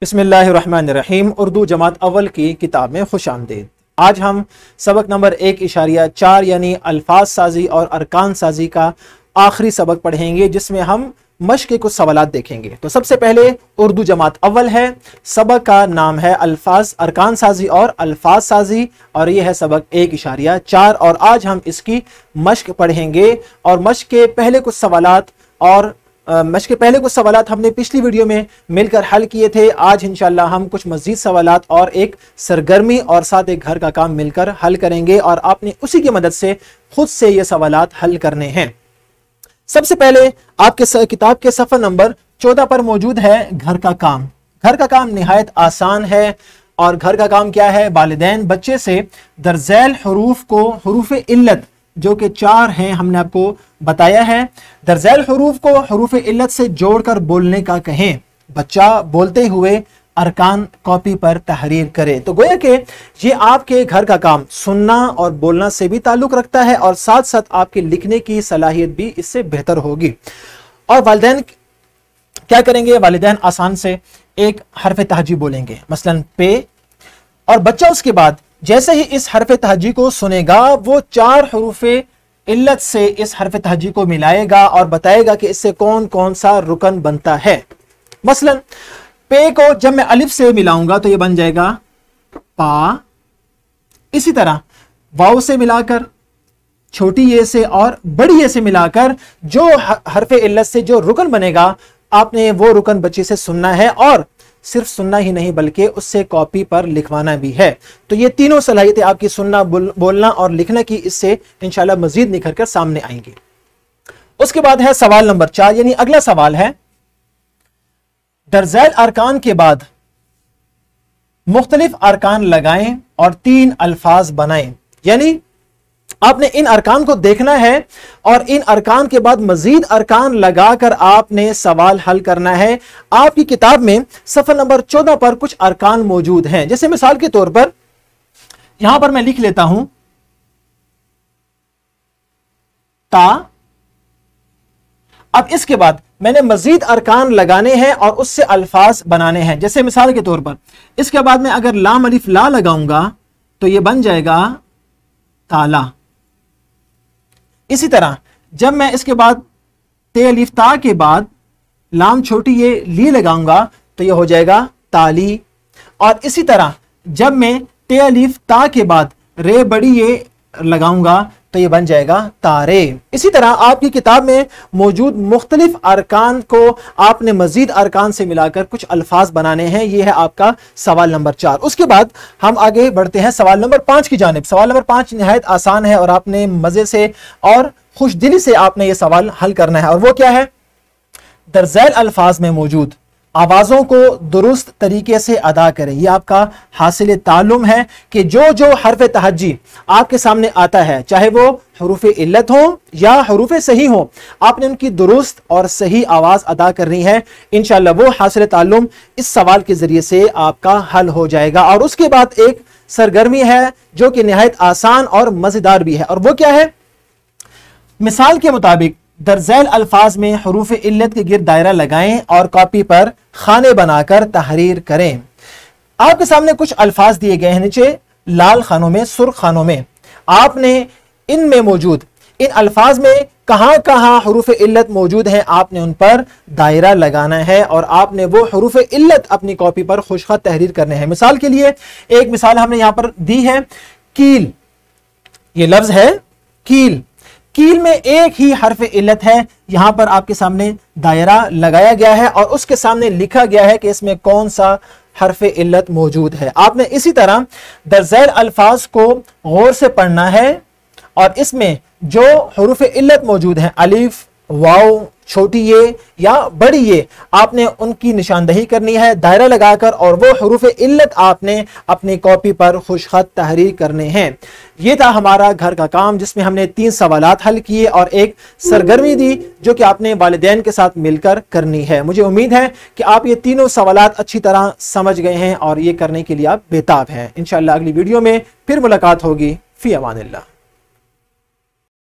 बिस्मिल्लाहिर्रहमानिर्रहीम। उर्दू जमात अव्वल की किताब में खुश आमदीद। आज हम सबक नंबर 1.4 यानी अल्फाज साजी और अरकान साजी का आखिरी सबक पढ़ेंगे, जिसमें हम मश्क के कुछ सवालात देखेंगे। तो सबसे पहले उर्दू जमात अव्वल है, सबक का नाम है अल्फाज अरकान साजी और अल्फाज साजी, और यह है सबक 1.4 और आज हम इसकी मश्क पढ़ेंगे। और मश्क के पहले कुछ सवालात हमने पिछली वीडियो में मिलकर हल किए थे। आज इंशाल्लाह हम कुछ मज़ीद सवालात और एक सरगर्मी और साथ एक घर का काम मिलकर हल करेंगे, और आपने उसी की मदद से खुद से ये सवालात हल करने हैं। सबसे पहले आपके किताब के सफ़ा नंबर 14 पर मौजूद है घर का काम। घर का काम निहायत आसान है, और घर का काम क्या है? वालिदैन बच्चे से दरज़ैल हरूफ को, हरूफ इल्लत जो कि 4 हैं, हमने आपको बताया है, दरज़ैल हरूफ को हरूफ इल्लत से जोड़कर बोलने का कहें। बच्चा बोलते हुए अरकान कॉपी पर तहरीर करे। तो गोया कि ये आपके घर का काम सुनना और बोलना से भी ताल्लुक़ रखता है, और साथ साथ आपके लिखने की सलाहियत भी इससे बेहतर होगी। और वालिदैन क्या करेंगे? वालिदैन आसान से एक हरफ तहजी बोलेंगे, मसलन पे, और बच्चा उसके बाद जैसे ही इस हरफ तहजी को सुनेगा वो 4 हरूफ इल्लत से इस हरफ तहजी को मिलाएगा और बताएगा कि इससे कौन कौन सा रुकन बनता है। मसलन पे को जब मैं अलिफ से मिलाऊंगा तो ये बन जाएगा पा। इसी तरह वाव से मिलाकर, छोटी ये से और बड़ी ये से मिलाकर जो हरफ इल्लत से जो रुकन बनेगा, आपने वो रुकन बच्चे से सुनना है, और सिर्फ सुनना ही नहीं बल्कि उससे कॉपी पर लिखवाना भी है। तो ये तीनों सलाहियतें आपकी सुनना, बोलना और लिखना की इससे इंशाल्लाह मजीद निखर कर सामने आएंगी। उसके बाद है सवाल नंबर 4, यानी अगला सवाल है, दरज़ैल अरकान के बाद मुख्तलिफ अरकान लगाएं और 3 अल्फाज बनाएं। यानी आपने इन अरकान को देखना है और इन अरकान के बाद मजीद अरकान लगाकर आपने सवाल हल करना है। आपकी किताब में सफ़ा नंबर 14 पर कुछ अरकान मौजूद हैं। जैसे मिसाल के तौर पर यहां पर मैं लिख लेता हूं ता। अब इसके बाद मैंने मजीद अरकान लगाने हैं और उससे अल्फाज बनाने हैं। जैसे मिसाल के तौर पर इसके बाद मैं अगर लाम अलिफ ला लगाऊंगा तो यह बन जाएगा ताला। इसी तरह जब मैं इसके बाद ते अलिफ ता के बाद लाम छोटी ये ली लगाऊंगा तो ये हो जाएगा ताली। और इसी तरह जब मैं ते अलिफ ता के बाद रे बड़ी ये लगाऊंगा तो ये बन जाएगा तारे। इसी तरह आपकी किताब में मौजूद मुख्तलिफ अरकान को आपने मजीद अरकान से मिलाकर कुछ अल्फाज बनाने हैं। ये है आपका सवाल नंबर 4। उसके बाद हम आगे बढ़ते हैं सवाल नंबर 5 की जानिब। सवाल नंबर 5 निहायत आसान है और आपने मजे से और खुशदिली से आपने ये सवाल हल करना है, और वो क्या है? दरज़ैल अल्फाज में मौजूद आवाज़ों को दुरुस्त तरीके से अदा करें। यह आपका हासिल ताल्लुम है कि जो जो हरफ तहज्जी आपके सामने आता है, चाहे वो हरूफ इल्लत हो या हरूफ सही हो, आपने उनकी दुरुस्त और सही आवाज़ अदा करनी है। इंशाअल्लाह वो हासिल ताल्लुम इस सवाल के ज़रिए से आपका हल हो जाएगा। और उसके बाद एक सरगर्मी है जो कि निहायत आसान और मज़ेदार भी है, और वो क्या है? मिसाल के मुताबिक दरज़ैल अल्फाज में हरूफ इल्लत के गिर्द दायरा लगाएं और कॉपी पर खाने बनाकर तहरीर करें। आपके सामने कुछ अल्फाज दिए गए हैं नीचे लाल खानों में, सुर्ख खानों में। आपने इनमें मौजूद इन अल्फाज में कहां कहां हरूफ इल्लत मौजूद हैं, आपने उन पर दायरा लगाना है और आपने वो हरूफ इल्लत अपनी कॉपी पर खुशखत तहरीर करने हैं। मिसाल के लिए एक मिसाल हमने यहां पर दी है, कील। ये लफ्ज है कील। कील में एक ही हरफ इल्लत है, यहां पर आपके सामने दायरा लगाया गया है और उसके सामने लिखा गया है कि इसमें कौन सा हरफ इल्लत मौजूद है। आपने इसी तरह दरज़ैल अल्फाज को गौर से पढ़ना है और इसमें जो हरूफ इल्लत मौजूद हैं, अलिफ, वाव, छोटी ये या बड़ी ये, आपने उनकी निशानदही करनी है दायरा लगाकर, और वो हरूफ इल्लत आपने अपनी कॉपी पर खुशखत तहरीर करने हैं। ये था हमारा घर का काम, जिसमें हमने 3 सवालात हल किए और एक सरगर्मी दी जो कि आपने वालिदैन के साथ मिलकर करनी है। मुझे उम्मीद है कि आप ये तीनों सवालात अच्छी तरह समझ गए हैं और ये करने के लिए आप बेताब हैं। इंशाअल्लाह अगली वीडियो में फिर मुलाकात होगी। फी अमानिल्लाह।